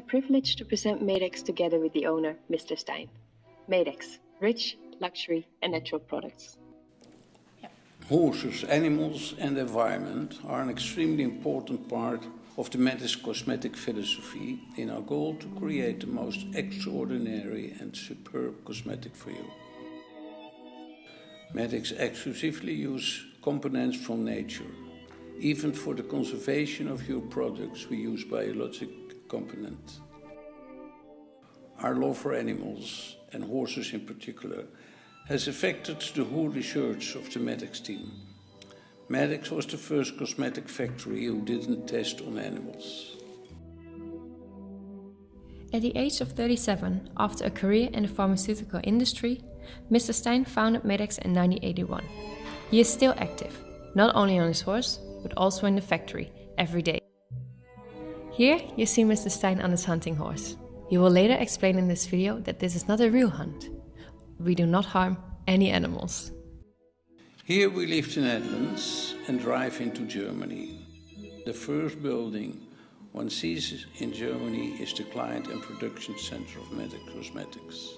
privilege to present Medex together with the owner, Mr. Stein. Medex, rich, luxury and natural products. Horses, animals and environment are an extremely important part of the Medex cosmetic philosophy in our goal to create the most extraordinary and superb cosmetic for you. Medex exclusively use components from nature. Even for the conservation of your products, we use biologic components. Our love for animals, and horses in particular, has affected the whole research of the Medex team. Medex was the first cosmetic factory who didn't test on animals. At the age of 37, after a career in the pharmaceutical industry, Mr. Stein founded Medex in 1981. He is still active, not only on his horse, but also in the factory, every day. Here you see Mr. Stein on his hunting horse. He will later explain in this video that this is not a real hunt. We do not harm any animals. Here we leave the Netherlands and drive into Germany. The first building one sees in Germany is the client and production center of Medex Cosmetics.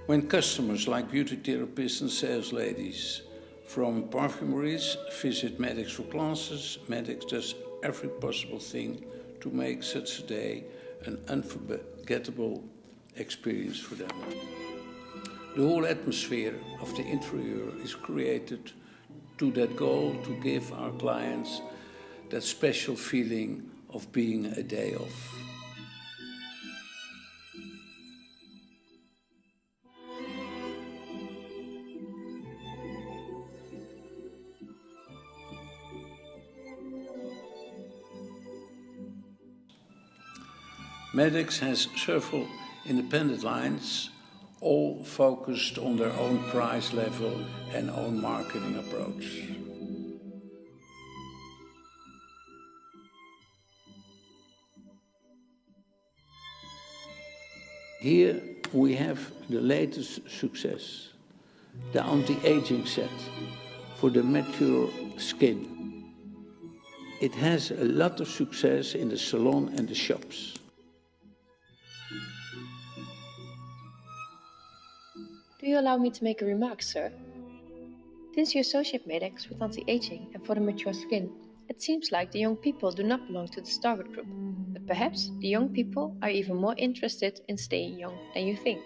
When customers like beauty therapists and sales ladies from perfumeries visit Medex for classes, Medex does every possible thing to make such a day an unforgettable experience for them. The whole atmosphere of the interior is created to that goal to give our clients that special feeling of being a day off. Medex has several independent lines, all focused on their own price level and own marketing approach. Here we have the latest success, the anti-aging set for the mature skin. It has a lot of success in the salon and the shops. Do you allow me to make a remark, sir? Since you associate Medex with anti-aging and for the mature skin, it seems like the young people do not belong to this target group. But perhaps the young people are even more interested in staying young than you think.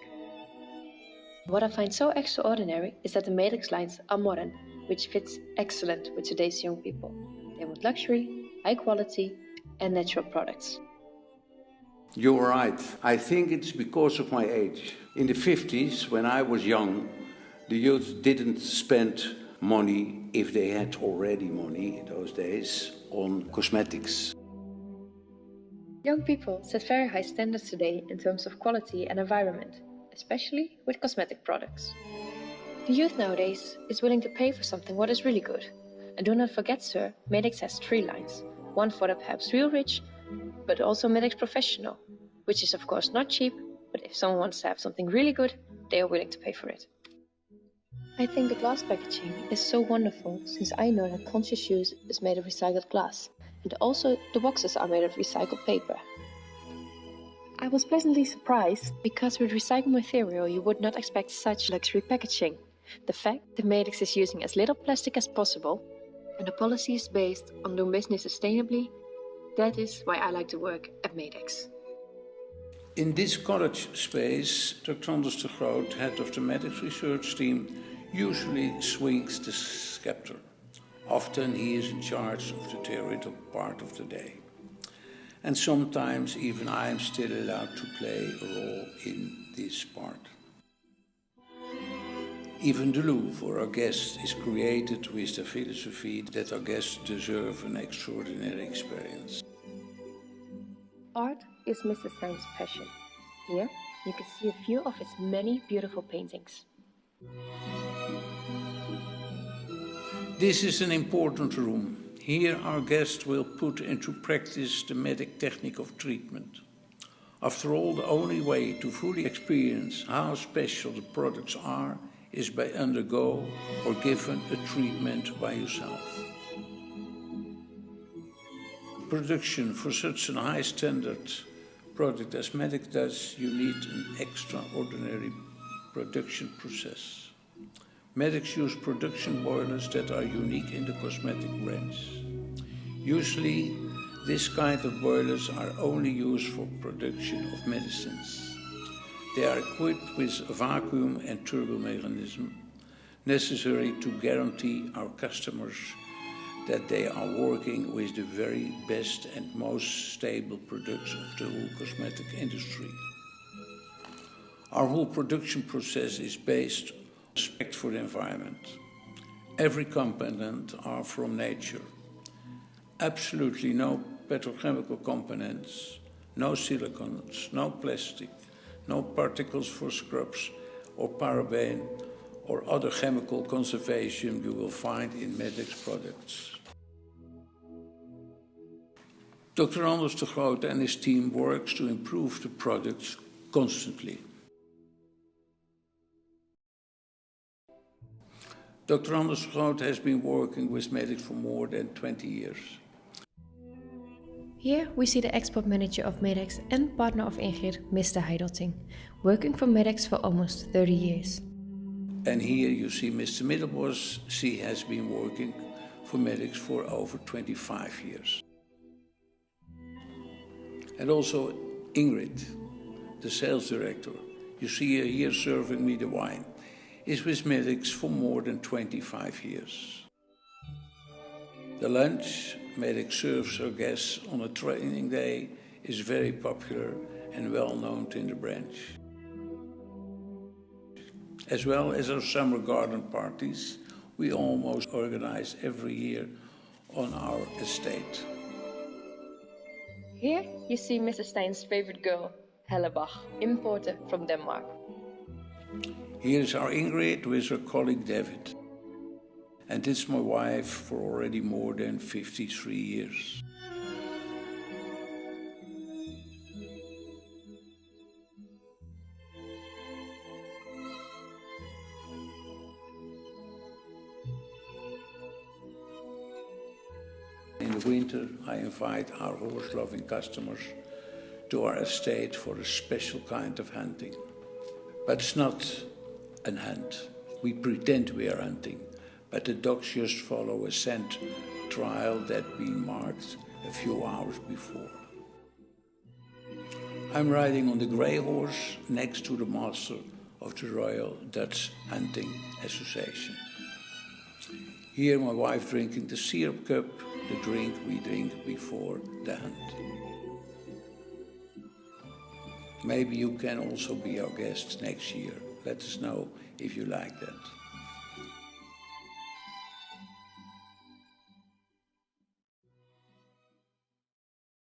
What I find so extraordinary is that the Medex lines are modern, which fits excellent with today's young people. They want luxury, high quality and natural products. You're right. I think it's because of my age. In the 50s, when I was young, the youth didn't spend money, if they had already money in those days, on cosmetics. Young people set very high standards today in terms of quality and environment, especially with cosmetic products. The youth nowadays is willing to pay for something what is really good. And do not forget, sir, Medex has 3 lines. One for the perhaps real rich, but also Medex Professional, which is of course not cheap, but if someone wants to have something really good, they are willing to pay for it. I think the glass packaging is so wonderful, since I know that conscious use is made of recycled glass, and also the boxes are made of recycled paper. I was pleasantly surprised, because with recycled material you would not expect such luxury packaging. The fact that Medex is using as little plastic as possible, and the policy is based on doing business sustainably, that is why I like to work at Medex. In this college space, Dr. Anders de Groot, head of the Medex research team, usually swings the scepter. Often he is in charge of the theoretical part of the day. And sometimes even I am still allowed to play a role in this part. Even the loo for our guests is created with the philosophy that our guests deserve an extraordinary experience. Art is Mr. Stein's passion. Here you can see a few of his many beautiful paintings. This is an important room. Here our guests will put into practice the Medex technique of treatment. After all, the only way to fully experience how special the products are is by undergo or given a treatment by yourself. production for such a high standard product as Medex does, you need an extraordinary production process. Medex use production boilers that are unique in the cosmetic range. Usually, this kind of boilers are only used for production of medicines. They are equipped with a vacuum and turbo mechanism necessary to guarantee our customers that they are working with the very best and most stable products of the whole cosmetic industry. Our whole production process is based on respect for the environment. Every component are from nature. Absolutely no petrochemical components, no silicones, no plastic, no particles for scrubs or paraben or other chemical conservation you will find in Medex products. Dr. Anders de Groot and his team works to improve the products constantly. Dr. Anders de Groot has been working with Medex for more than 20 years. Here we see the export manager of Medex and partner of Ingrid, Mr. Heidelting, working for Medex for almost 30 years. And here you see Mr. Middelbos. She has been working for Medex for over 25 years. And also Ingrid, the sales director, you see her here serving me the wine, is with Medex for more than 25 years. The lunch Medex serves her guests on a training day is very popular and well known in the branch. As well as our summer garden parties, we almost organize every year on our estate. Here you see Mrs. Stein's favorite girl, Hellebach, imported from Denmark. Here is our Ingrid with her colleague David. And this is my wife for already more than 53 years. In the winter, I invite our horse-loving customers to our estate for a special kind of hunting. But it's not an hunt. We pretend we are hunting, but the dogs just follow a scent trail that we marked a few hours before. I'm riding on the grey horse next to the master of the Royal Dutch Hunting Association. Here my wife drinking the syrup cup, the drink we drink before the hunt. Maybe you can also be our guest next year. Let us know if you like that.